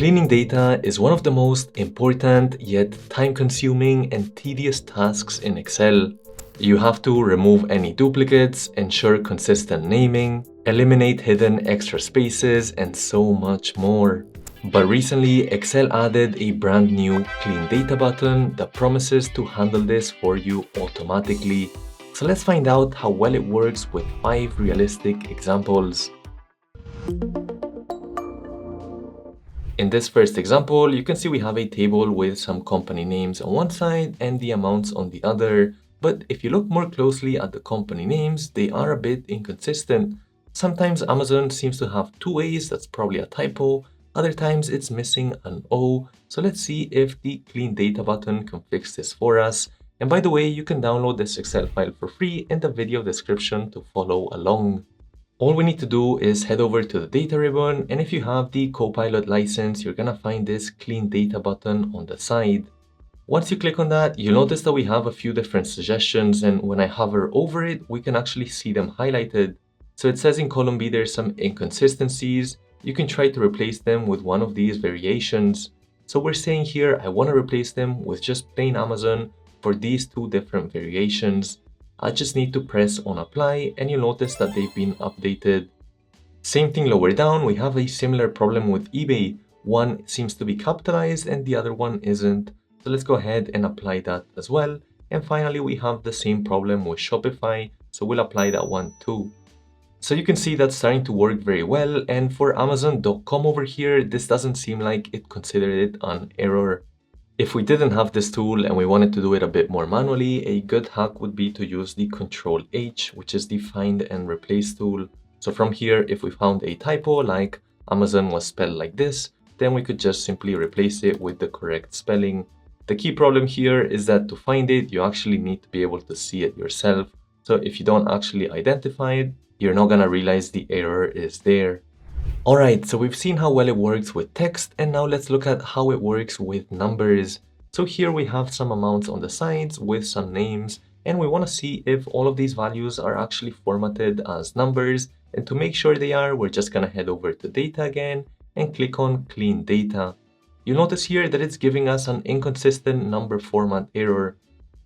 Cleaning data is one of the most important yet time-consuming and tedious tasks in Excel. You have to remove any duplicates, ensure consistent naming, eliminate hidden extra spaces, and so much more. But recently, Excel added a brand new Clean Data button that promises to handle this for you automatically. So let's find out how well it works with 5 realistic examples. In this first example, you can see we have a table with some company names on one side and the amounts on the other. But if you look more closely at the company names, they are a bit inconsistent. Sometimes Amazon seems to have 2 A's, that's probably a typo. Other times it's missing an O. So let's see if the Clean Data button can fix this for us. And by the way, you can download this Excel file for free in the video description to follow along. All we need to do is head over to the data ribbon, and if you have the Copilot license, you're gonna find this Clean Data button on the side. Once you click on that, you'll notice that we have a few different suggestions, and when I hover over it, we can actually see them highlighted. So it says in column B there's some inconsistencies. You can try to replace them with one of these variations. So we're saying here, I want to replace them with just plain Amazon for these 2 different variations. I just need to press on apply and you'll notice that they've been updated. Same thing lower down, we have a similar problem with eBay. One seems to be capitalized and the other one isn't. So let's go ahead and apply that as well. And finally, we have the same problem with Shopify. So we'll apply that one too. So you can see that's starting to work very well. And for Amazon.com over here, this doesn't seem like it considered it an error. If we didn't have this tool and we wanted to do it a bit more manually, a good hack would be to use the Control H, which is the Find and Replace tool. So from here, if we found a typo like Amazon was spelled like this, then we could just simply replace it with the correct spelling. The key problem here is that to find it, you actually need to be able to see it yourself. So if you don't actually identify it, you're not gonna realize the error is there. Alright, so we've seen how well it works with text, and now let's look at how it works with numbers. So here we have some amounts on the sides with some names, and we want to see if all of these values are actually formatted as numbers. And to make sure they are, we're just gonna head over to data again and click on Clean Data. You'll notice here that it's giving us an inconsistent number format error.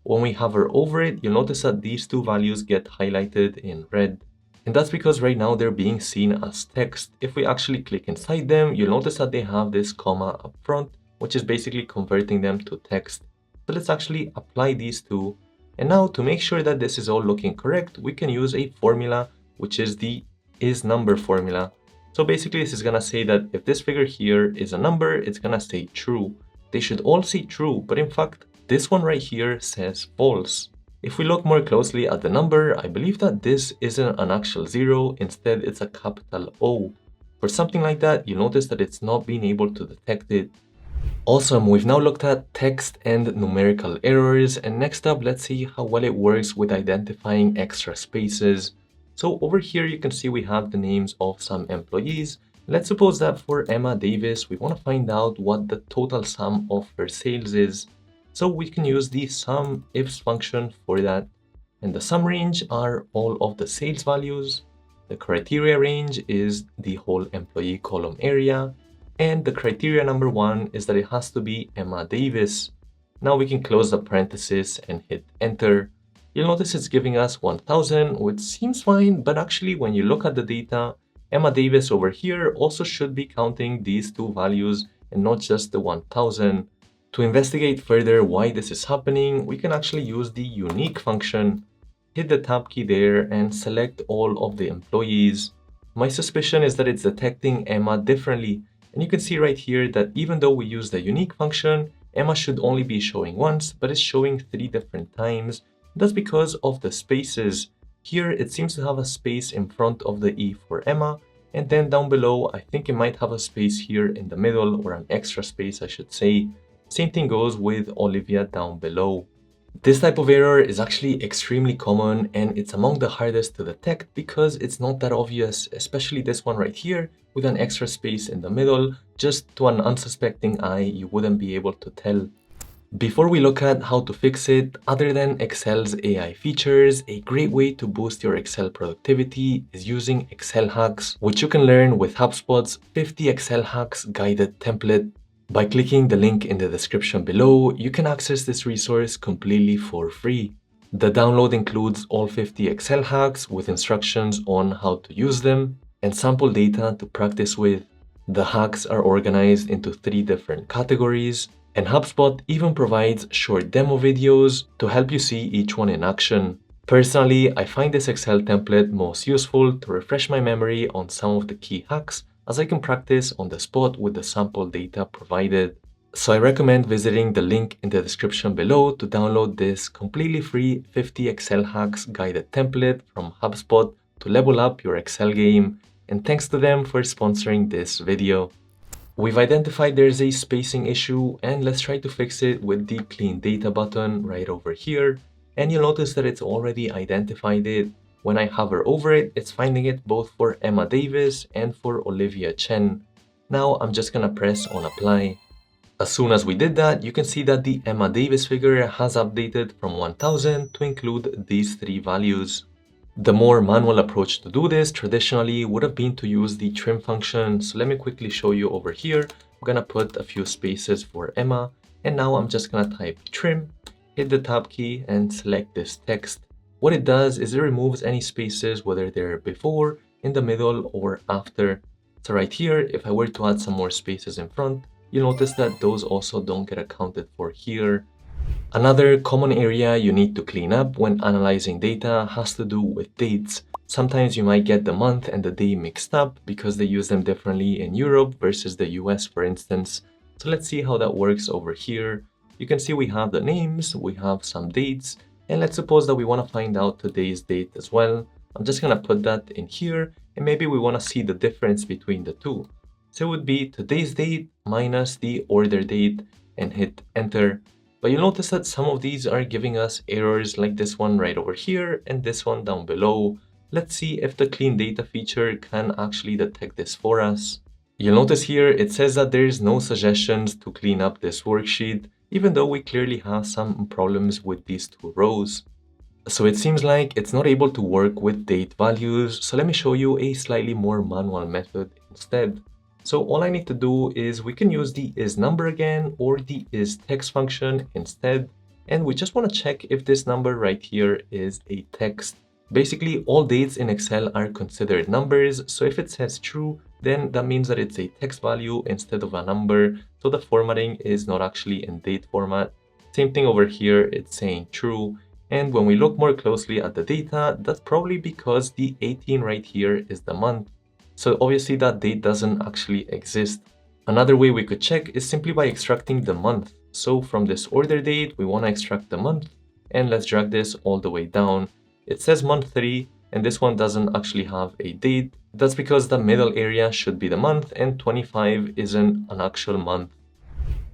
When we hover over it, you'll notice that these 2 values get highlighted in red. And that's because right now they're being seen as text. If we actually click inside them, you'll notice that they have this comma up front, which is basically converting them to text. So let's actually apply these 2. And now to make sure that this is all looking correct, we can use a formula, which is the ISNUMBER formula. So basically this is gonna say that if this figure here is a number, it's gonna say true. They should all say true, but in fact, this one right here says false. If we look more closely at the number, I believe that this isn't an actual 0, instead it's a capital O. For something like that, you'll notice that it's not being able to detect it. Awesome, we've now looked at text and numerical errors, and next up, let's see how well it works with identifying extra spaces. So over here, you can see we have the names of some employees. Let's suppose that for Emma Davis, we want to find out what the total sum of her sales is. So we can use the SUMIFS function for that. And the sum range are all of the sales values. The criteria range is the whole employee column area. And the criteria number 1 is that it has to be Emma Davis. Now we can close the parenthesis and hit enter. You'll notice it's giving us 1000, which seems fine, but actually when you look at the data, Emma Davis over here also should be counting these 2 values and not just the 1000. To investigate further why this is happening, we can actually use the unique function. Hit the tab key there and select all of the employees. My suspicion is that it's detecting Emma differently. And you can see right here that even though we use the unique function, Emma should only be showing once, but it's showing 3 different times. That's because of the spaces. Here, it seems to have a space in front of the E for Emma. And then down below, I think it might have a space here in the middle, or an extra space, I should say. Same thing goes with Olivia down below. This type of error is actually extremely common and it's among the hardest to detect because it's not that obvious, especially this one right here with an extra space in the middle. Just to an unsuspecting eye, you wouldn't be able to tell. Before we look at how to fix it, other than Excel's AI features, a great way to boost your Excel productivity is using Excel hacks, which you can learn with HubSpot's 50 Excel hacks guided template. By clicking the link in the description below, you can access this resource completely for free. The download includes all 50 Excel hacks with instructions on how to use them and sample data to practice with. The hacks are organized into 3 different categories, and HubSpot even provides short demo videos to help you see each one in action. Personally, I find this Excel template most useful to refresh my memory on some of the key hacks, as I can practice on the spot with the sample data provided. So I recommend visiting the link in the description below to download this completely free 50 Excel hacks guided template from HubSpot to level up your Excel game, and thanks to them for sponsoring this video. We've identified there's a spacing issue, and let's try to fix it with the clean data button right over here. And you'll notice that it's already identified it. When I hover over it, it's finding it both for Emma Davis and for Olivia Chen. Now I'm just gonna press on apply. As soon as we did that, you can see that the Emma Davis figure has updated from 1000 to include these 3 values. The more manual approach to do this traditionally would have been to use the trim function. So let me quickly show you over here. I'm gonna put a few spaces for Emma, and now I'm just gonna type trim, hit the tab key and select this text. What it does is it removes any spaces, whether they're before, in the middle, or after. So right here, if I were to add some more spaces in front, you'll notice that those also don't get accounted for here. Another common area you need to clean up when analyzing data has to do with dates. Sometimes you might get the month and the day mixed up because they use them differently in Europe versus the US, for instance. So let's see how that works over here. You can see we have the names, we have some dates, and let's suppose that we want to find out today's date as well. I'm just going to put that in here, and maybe we want to see the difference between the two. So it would be today's date minus the order date, and hit enter. But you'll notice that some of these are giving us errors, like this one right over here and this one down below. Let's see if the clean data feature can actually detect this for us. You'll notice here it says that there's no suggestions to clean up this worksheet, even though we clearly have some problems with these 2 rows. So it seems like it's not able to work with date values. So let me show you a slightly more manual method instead. So all I need to do is we can use the ISNUMBER again or the ISText function instead. And we just want to check if this number right here is a text. Basically, all dates in Excel are considered numbers. So if it says true, then that means that it's a text value instead of a number. So the formatting is not actually in date format. Same thing over here, it's saying true. And when we look more closely at the data, that's probably because the 18 right here is the month. So obviously that date doesn't actually exist. Another way we could check is simply by extracting the month. So from this order date, we want to extract the month, and let's drag this all the way down. It says month 3, and this one doesn't actually have a date. That's because the middle area should be the month, and 25 isn't an actual month.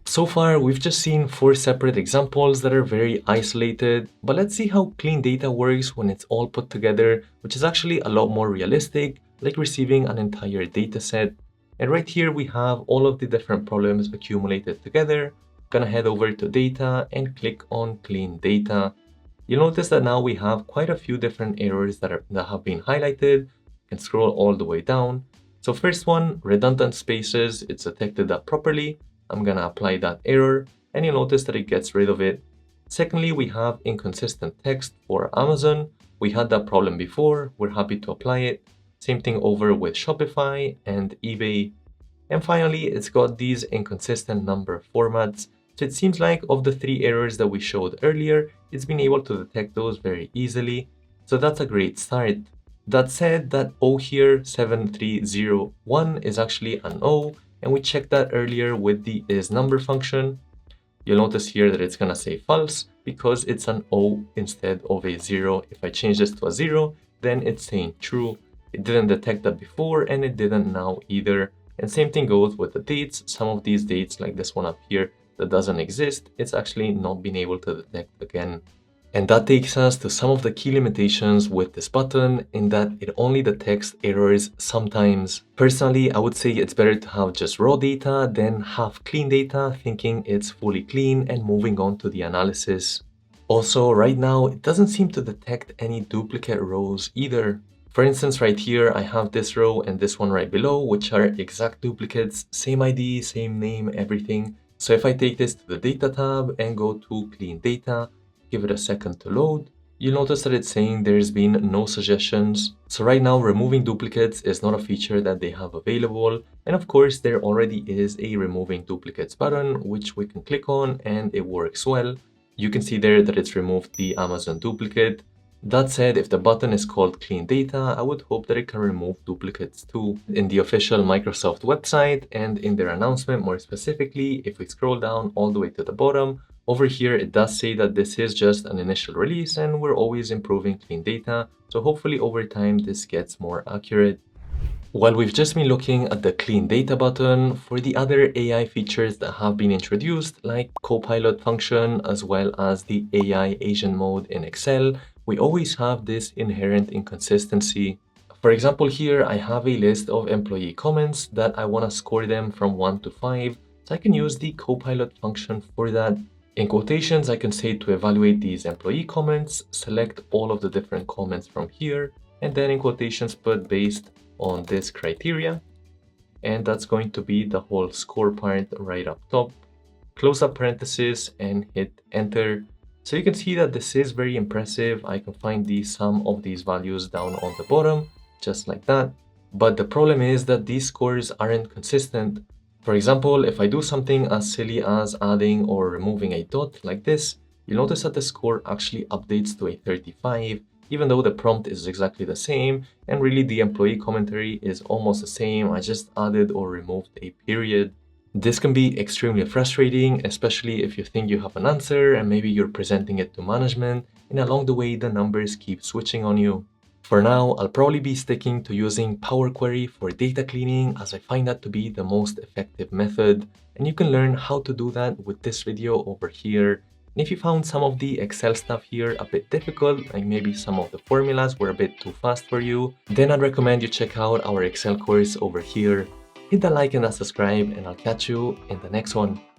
So far, we've just seen 4 separate examples that are very isolated, but let's see how clean data works when it's all put together, which is actually a lot more realistic, like receiving an entire data set. And right here, we have all of the different problems accumulated together. I'm gonna head over to data and click on clean data. You'll notice that now we have quite a few different errors that have been highlighted. You can scroll all the way down. So first one, redundant spaces, it's detected that properly. I'm gonna apply that error, and you'll notice that it gets rid of it. Secondly, we have inconsistent text for Amazon. We had that problem before, we're happy to apply it. Same thing over with Shopify and eBay. And finally, it's got these inconsistent number formats. So it seems like of the 3 errors that we showed earlier, it's been able to detect those very easily. So that's a great start. That said, that O here, 7301, is actually an O, and we checked that earlier with the ISNUMBER function. You'll notice here that it's gonna say false because it's an O instead of a 0. If I change this to a 0, then it's saying true. It didn't detect that before, and it didn't now either. And same thing goes with the dates. Some of these dates, like this one up here, that doesn't exist, it's actually not been able to detect again. And that takes us to some of the key limitations with this button in that it only detects errors sometimes. Personally, I would say it's better to have just raw data than have clean data, thinking it's fully clean and moving on to the analysis. Also, right now, it doesn't seem to detect any duplicate rows either. For instance, right here, I have this row and this one right below, which are exact duplicates, same ID, same name, everything. So if I take this to the data tab and go to clean data, give it a second to load, you'll notice that it's saying there's been no suggestions. So right now, removing duplicates is not a feature that they have available. And of course, there already is a removing duplicates button, which we can click on and it works well. You can see there that it's removed the Amazon duplicate. That said, if the button is called Clean Data, I would hope that it can remove duplicates too. In the official Microsoft website and in their announcement more specifically, if we scroll down all the way to the bottom, over here it does say that this is just an initial release and we're always improving Clean Data, so hopefully over time this gets more accurate. While we've just been looking at the Clean Data button, for the other AI features that have been introduced, like Copilot function, as well as the AI agent mode in Excel, we always have this inherent inconsistency. For example, here I have a list of employee comments that I want to score them from 1 to 5, so I can use the Copilot function for that. In quotations, I can say to evaluate these employee comments, select all of the different comments from here, and then in quotations put based on this criteria, and that's going to be the whole score part right up top. Close up parenthesis and hit enter. So you can see that this is very impressive. I can find the sum of these values down on the bottom, just like that. But the problem is that these scores aren't consistent. For example, if I do something as silly as adding or removing a dot like this, you'll notice that the score actually updates to a 35, even though the prompt is exactly the same, and really the employee commentary is almost the same. I just added or removed a period. This can be extremely frustrating, especially if you think you have an answer and maybe you're presenting it to management, and along the way the numbers keep switching on you. For now, I'll probably be sticking to using Power Query for data cleaning as I find that to be the most effective method, and you can learn how to do that with this video over here. And if you found some of the Excel stuff here a bit difficult, like maybe some of the formulas were a bit too fast for you, then I'd recommend you check out our Excel course over here. Hit the like and the subscribe, and I'll catch you in the next one.